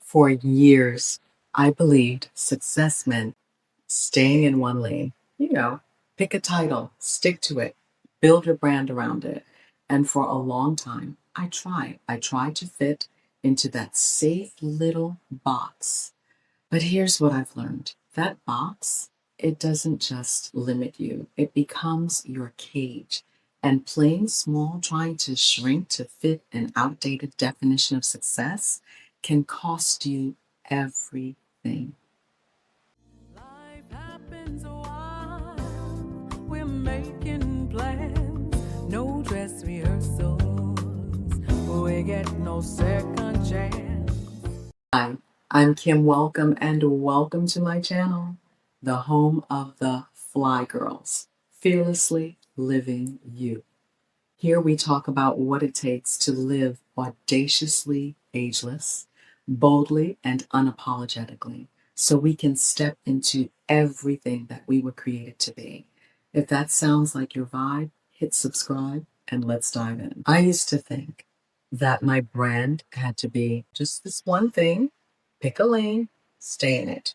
For years, I believed success meant staying in one lane. You know, pick a title, stick to it, build your brand around it. And for a long time, I tried. I tried to fit into that safe little box. But here's what I've learned that box, it doesn't just limit you, it becomes your cage. And playing small, trying to shrink to fit an outdated definition of success can cost you everything. Life happens while we're making plans. No dress rehearsals. We get no second chance. Hi, I'm Kim. Welcome and welcome to my channel, the home of the Fly Girls, fearlessly living you. Here we talk about what it takes to live audaciously ageless, boldly and unapologetically, so we can step into everything that we were created to be. If that sounds like your vibe, hit subscribe and let's dive in. I used to think that my brand had to be just this one thing, pick a lane, stay in it.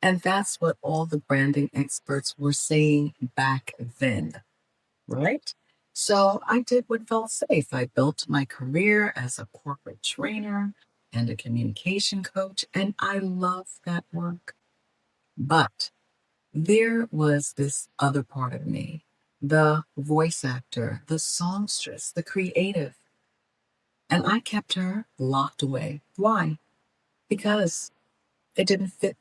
And that's what all the branding experts were saying back then, right? So I did what felt safe. I built my career as a corporate trainer and a communication coach, and I love that work. But there was this other part of me, the voice actor, the songstress, the creative, and I kept her locked away. Why? Because it didn't fit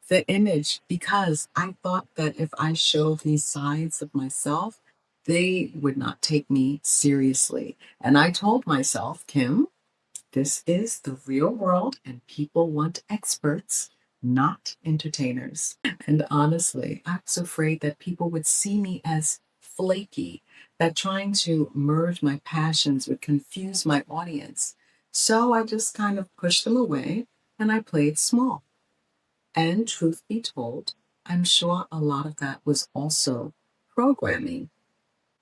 the image, because I thought that if I showed these sides of myself, they would not take me seriously. And I told myself, Kim, this is the real world and people want experts, not entertainers. And honestly, I was afraid that people would see me as flaky, that trying to merge my passions would confuse my audience. So I just kind of pushed them away and I played small. And truth be told, I'm sure a lot of that was also programming,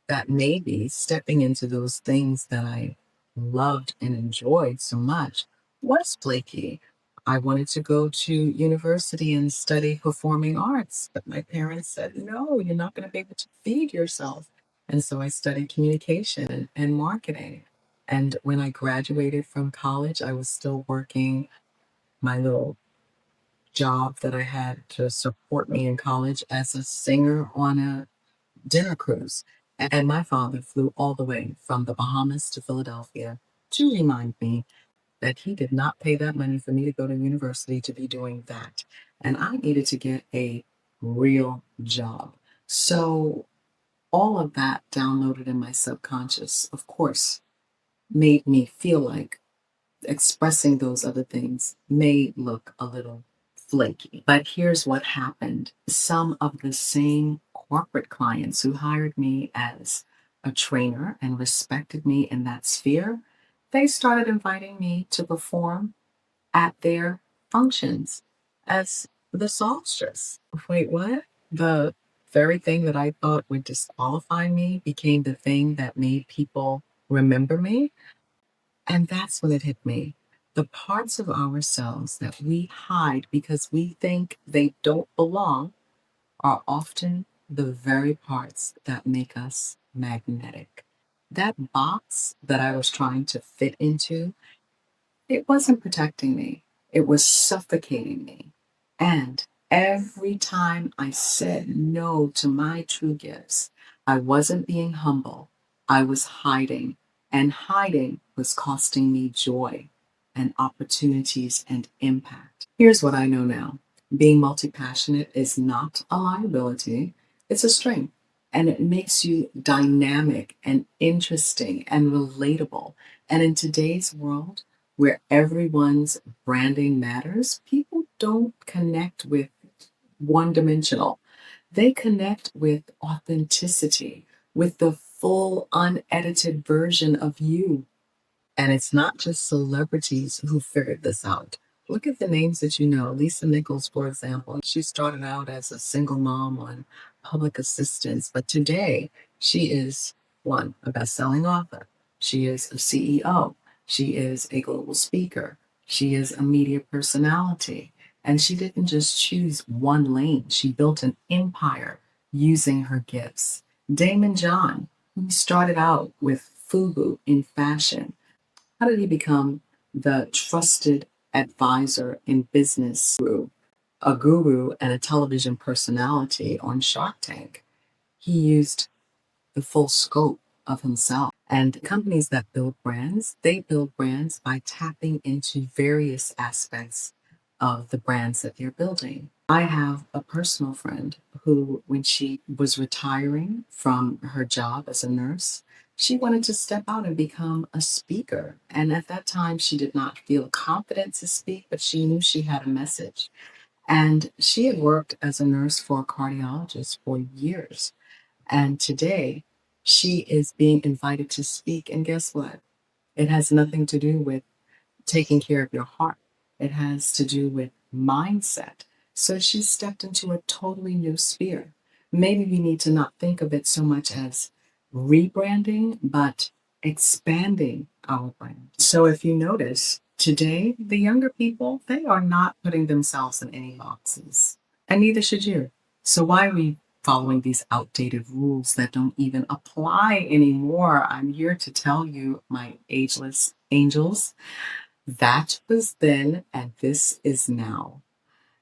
that maybe stepping into those things that I loved and enjoyed so much was flaky. I wanted to go to university and study performing arts, but my parents said, no, you're not going to be able to feed yourself. And so I studied communication and marketing. And when I graduated from college, I was still working my little job that I had to support me in college as a singer on a dinner cruise. And my father flew all the way from the Bahamas to Philadelphia to remind me that he did not pay that money for me to go to university to be doing that. And I needed to get a real job. So all of that downloaded in my subconscious, of course, made me feel like expressing those other things may look a little flaky. But here's what happened. Some of the same corporate clients who hired me as a trainer and respected me in that sphere, they started inviting me to perform at their functions as the songstress. Wait, what? The very thing that I thought would disqualify me became the thing that made people remember me. And that's when it hit me. The parts of ourselves that we hide because we think they don't belong are often the very parts that make us magnetic. That box that I was trying to fit into, it wasn't protecting me, it was suffocating me. And every time I said no to my true gifts, I wasn't being humble, I was hiding. And hiding was costing me joy and opportunities and impact. Here's what I know now: being multi passionate is not a liability, it's a strength. And it makes you dynamic and interesting and relatable. And in today's world, where everyone's branding matters, people don't connect with one dimensional. They connect with authenticity, with the full, unedited version of you. And it's not just celebrities who figured this out. Look at the names that you know. Lisa Nichols, for example, she started out as a single mom on public assistance, but today she is a best selling author. She is a CEO. She is a global speaker. She is a media personality, and she didn't just choose one lane, she built an empire using her gifts. Damon John, who started out with FUBU in fashion, how did he become the trusted advisor in business guru, a guru and a television personality on Shark Tank? He used the full scope of himself. And companies that build brands, they build brands by tapping into various aspects of the brands that they're building. I have a personal friend who, when she was retiring from her job as a nurse, she wanted to step out and become a speaker. And at that time, she did not feel confident to speak, but she knew she had a message. And she had worked as a nurse for a cardiologist for years. And today, she is being invited to speak. And guess what? It has nothing to do with taking care of your heart, it has to do with mindset. So she stepped into a totally new sphere. Maybe we need to not think of it so much as rebranding, but expanding our brand. So if you notice, today, the younger people, they are not putting themselves in any boxes, and neither should you. So why are we following these outdated rules that don't even apply anymore? I'm here to tell you, my ageless angels, that was then and this is now.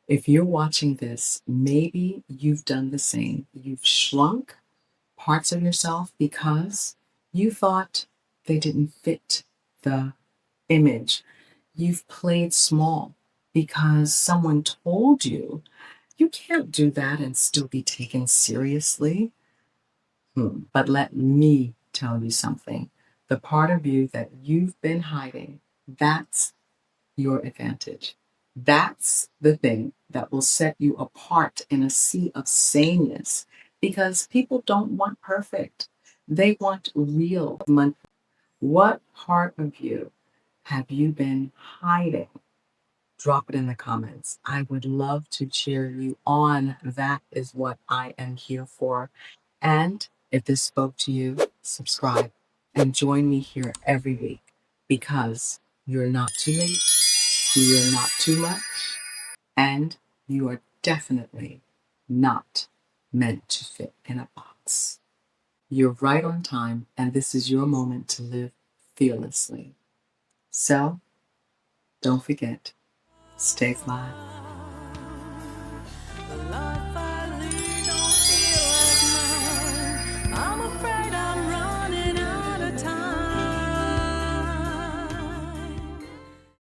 If you're watching this, maybe you've done the same. You've shrunk parts of yourself because you thought they didn't fit the image. You've played small because someone told you you can't do that and still be taken seriously. But let me tell you something. The part of you that you've been hiding, that's your advantage. That's the thing that will set you apart in a sea of sameness because people don't want perfect. They want real. What part of you have you been hiding? Drop it in the comments. I would love to cheer you on. That is what I am here for. And if this spoke to you, subscribe and join me here every week because you're not too late, you're not too much, and you are definitely not meant to fit in a box. You're right on time, and this is your moment to live fearlessly. So, don't forget, stay fly.